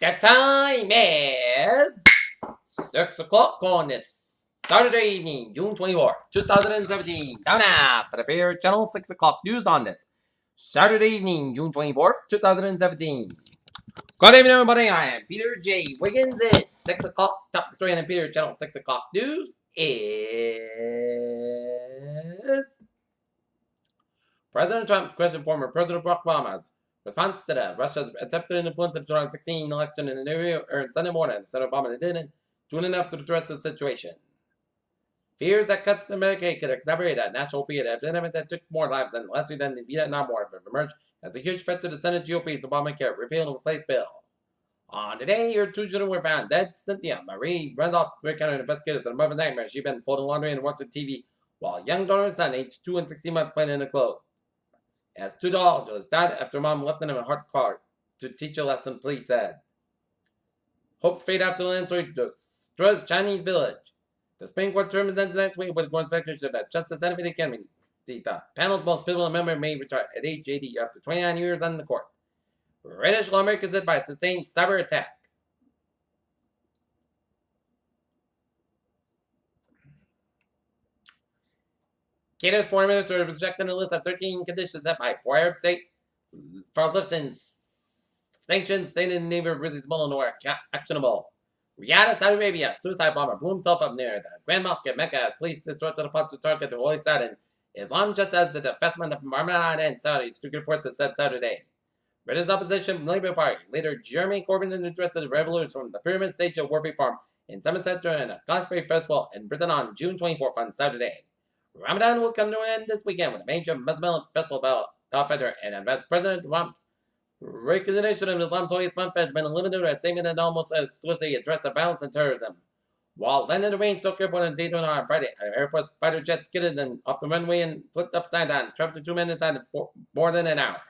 The time is 6 o'clock on this Saturday evening, June 24th, 2017. Time now for the favorite channel 6 o'clock news on this Saturday evening, June 24th, 2017. Good evening, everybody. I am Peter J. Wiggins. It's 6 o'clock. Top story on the Peter Channel 6 o'clock news is President Trump questioned former President Barack Obama's response to the Russia's attempted influence of the 2016 election in an interview earned Sunday morning. Senator Obama didn't do enough to address the situation. Fears that cuts to Medicaid could exacerbate a national opioid epidemic that took more lives than less than the Vietnam War have emerged as a huge threat to the Senate GOP's Obamacare repeal and replace bill. On today, your two children were found dead. Cynthia Marie Randolph recounted investigators that a mother's nightmare. She'd been folding laundry and watching TV while young daughter and son, aged 2 and 16 months, playing in the clothes. As two daughters died after mom left them in a hard car to teach a lesson, police said. Hopes fade after the landslide destroys Chinese village. The Supreme Court term ends next week with going speculation that Justice Anthony Kennedy, the panel's most pivotal member, may retire at age 80 after 29 years on the court. British lawmakers hit by a sustained cyber attack. Canada's foreign minister rejected a list of 13 conditions set by 4 Arab states for lifting sanctions, saying in the name of Muslim or actionable. Riyadh, Saudi Arabia, suicide bomber blew himself up near the Grand Mosque at Mecca as police disrupted a plot to target the Holy Site in Islam, just as the defacement of Ramadan and Saudi secret forces said Saturday. Britain's opposition Labour Party leader Jeremy Corbyn addressed the revolution from the pyramid stage of Warby Farm in Somerset during a Glastonbury festival in Britain on June 24th on Saturday. Ramadan will come to an end this weekend with a major Muslim festival outfitter and advanced President Trump's recognition of Islam's holiest month has been limited to a statement that almost exclusively addressed the violence and terrorism. While landing the rain Stoke Airport in Daytona on Friday, an Air Force fighter jet skidded off the runway and flipped upside down, trapped for 2 minutes and more than an hour.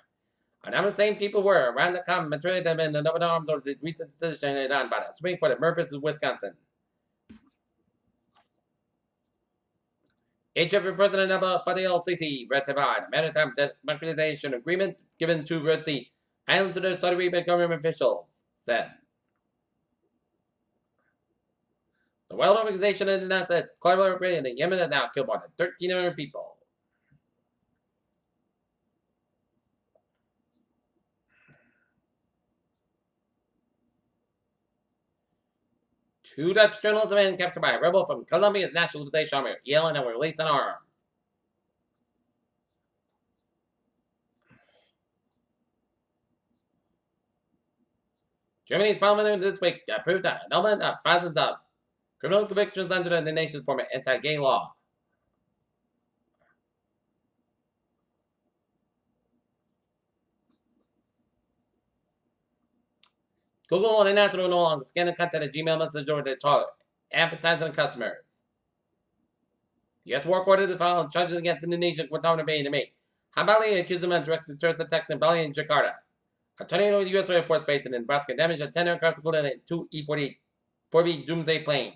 A number of same people were around the commentary that have been up in arms over the recent decision on by the Supreme Court of Memphis, Wisconsin. Egypt President Abdel Fattah el-Sisi ratified a maritime democratization agreement given to Red Sea Islands to the Saudi Arabian government officials said. The World Organization announced that climate upgrade in Yemen has now killed more than 1,300 people. Two Dutch journalists have been captured by a rebel from Colombia's nationalization army, ELN, and were released unarmed. Germany's parliament this week approved the annulment of thousands of criminal convictions under the nation's former anti-gay law. Google announced it will no longer scan the content of Gmail message or the toilet, advertising customers. The U.S. War Court has filed charges against Indonesia for Bay to make. Hambali accused him of directed terrorist attacks in Bali and Jakarta. A tornado of the U.S. Air Force Base in Nebraska damaged a 10 aircraft including 2 E-4B Doomsday planes.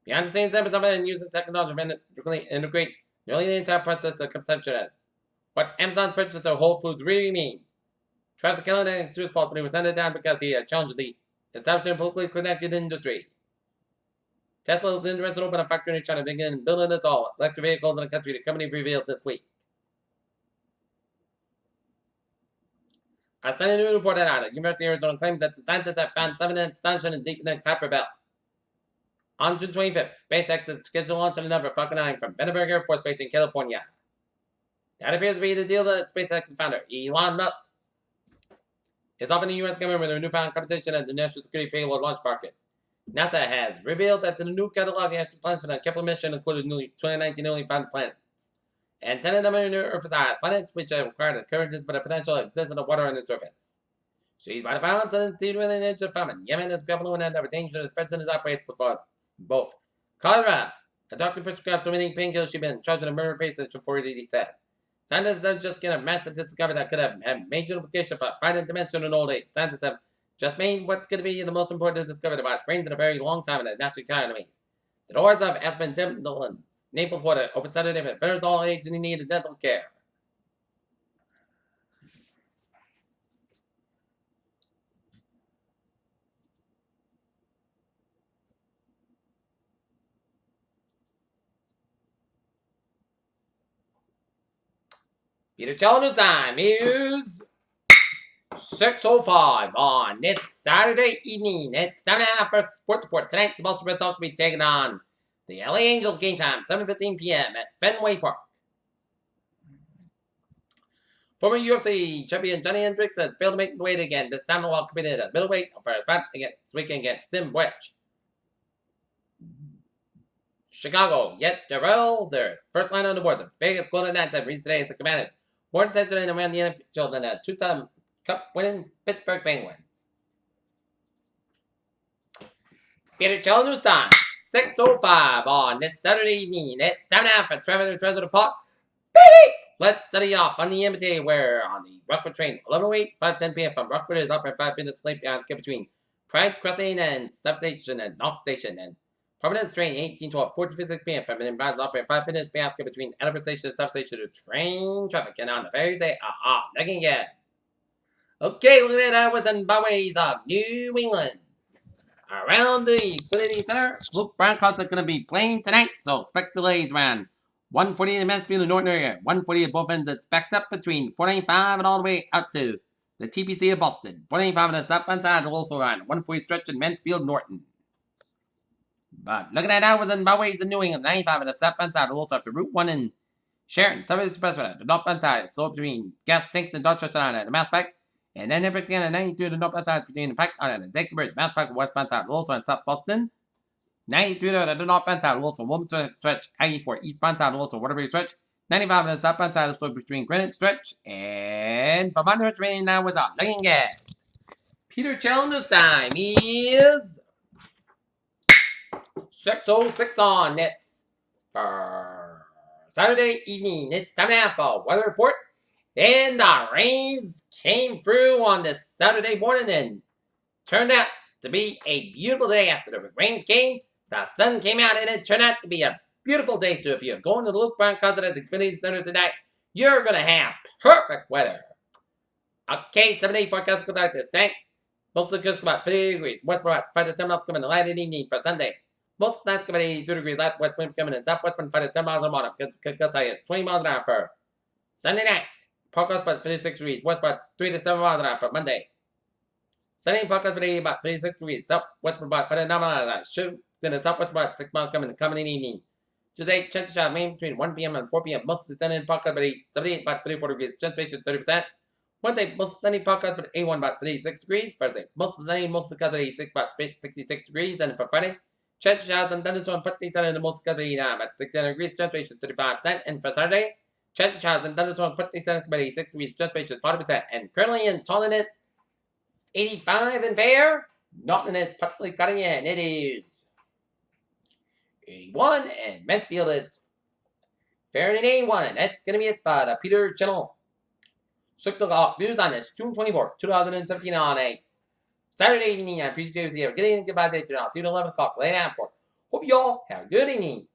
Behind the scenes, Amazon has been using technology to integrate nearly the entire process of consumption as what Amazon's purchase of Whole Foods really means. Travis Kelly and his fault when he was handed down because he had challenged the establishment of politically connected industry. Tesla is interested in opening a factory in China to begin building us all electric vehicles in the country, the company revealed this week. A stunning new report out of University of Arizona claims that the scientists have found some astonishing and deep in the Kuiper Belt. On June 25th, SpaceX is scheduled to launch another Falcon 9 from Vandenberg Air Force Base in California. That appears to be the deal that SpaceX founder Elon Musk is offering the U.S. government with a newfound competition at the national security payload launch market. NASA has revealed that the new catalog of plans for the Kepler mission included new 2019 newly found planets, and 10 of them are new Earth-sized planets, which have required occurrences for the potential existence of water on the surface. Seized by the violence and continuing edge of famine, Yemen is grappling with another danger as president operates before both. Cholera, a doctor prescribed so many painkillers she'd been charged with a murder patients before he said. Scientists have just get a massive discovery that could have major implications for fighting dementia in old age. Scientists have just made what's going to be the most important discovery about brains in a very long time in the national economies. The doors of Aspen Dental and Naples Water open Saturday for veterans all ages in need of dental care. Peter Challenge time is 6:05 on this Saturday evening. It's time now for Sports Report. Tonight, the Boston Red Sox will be taking on the LA Angels. Game time, 7:15 p.m. at Fenway Park. Former UFC champion Johnny Hendricks has failed to make the weight again, this time while competing at middleweight for his fight this weekend against Tim Wedge. Chicago, yet Darrell, their first line on the board. The Vegas Golden Knights have reached today as the commanded more attention around the NHL than the two-time Cup-winning Pittsburgh Penguins. Peter Chell News Time, 6:05 on this Saturday evening. It's time now for Trevor to the Park. Baby! Let's study off on the MTA where on the Rockford train, 11:08, 5:10 p.m. from Rockford is up at 5 minutes late behind skip between Pride's Crossing and Substation and North Station, and Providence train 1812, 4:56 p.m. from Bride's up at 5 minutes behind skip between Edinburgh Station and Substation to train traffic, and on the ferries they looking again. Okay, look at that, was in byways of New England. Around the Xfinity Center, Luke Brown cars are going to be playing tonight, so expect delays around 140 in the Mansfield and Norton area, 140 at both ends. It's backed up between 495 and all the way out to the TPC of Boston. 495 on the southbound side, also around 140 stretch in Mansfield, Norton. But looking at hours and byways in New England, 95 on the southbound side, also up to Route 1 in Sharon, 70 Expressway, the northbound side, so between gas tanks and Dorchester on the Mass Pike. And then everything on the 92 to the northbound side between the Pike on the Jacob Bridge, Mass Pike, westbound side, also in South Boston. 93 to the northbound side, also Wilmington stretch, Aggie for eastbound side, also Waterbury stretch. 95 on the southbound side, also between Greenwich stretch. And from under train now was up. Looking at Peter Challenger's time is 6:06 on this for Saturday evening. It's time now for weather report. And the rains came through on this Saturday morning and turned out to be a beautiful day. After the rains came, the sun came out, and it turned out to be a beautiful day. So if you're going to the Luke Brown Concert at the Xfinity Center tonight, you're going to have perfect weather. Okay, 7-day forecast goes like this. Tonight, most of the coast about 50 degrees. West about 5 to 10 miles coming in light in the evening for Sunday. Most of the nights coming 82 degrees. Light west wind coming in southwest wind 5 to 10 miles an hour. Gust is 20 miles an hour for Sunday night. Forecast about 56 degrees. West about 3 to 7 miles an hour for Monday. Sunday forecast about 56 degrees. Southwest about 5 to 9 miles an hour. Should in the southwest about 6 miles coming in the evening. Tuesday, chance shot main between 1 p.m. and 4 p.m. Most of the sunny forecast about 78 about 34 degrees. Chance ratio 30%. Wednesday, most of the sunny forecast about 81 about 36 degrees. Thursday, most of the sunny, most of the about 86 about 66 degrees. And for Friday, chance showers and thunderstorms partly sunny and most of the about 69 degrees. Chance ratio 35%. And for Saturday, chance showers and thunderstorms partly sunny about 86 degrees. Chance ratio 40%. And currently in Tallinn, it's 85 and fair. Norton is partly cutting in. It is 81, and Mansfield it's fair and 81. That's going to be it for the Peter Channel 6 o'clock news on this June 24th, 2017 on a Saturday evening. I'm Peter James here. Good evening, goodbye, I'll see you at 11 o'clock. Lay down for. Hope you all have a good evening.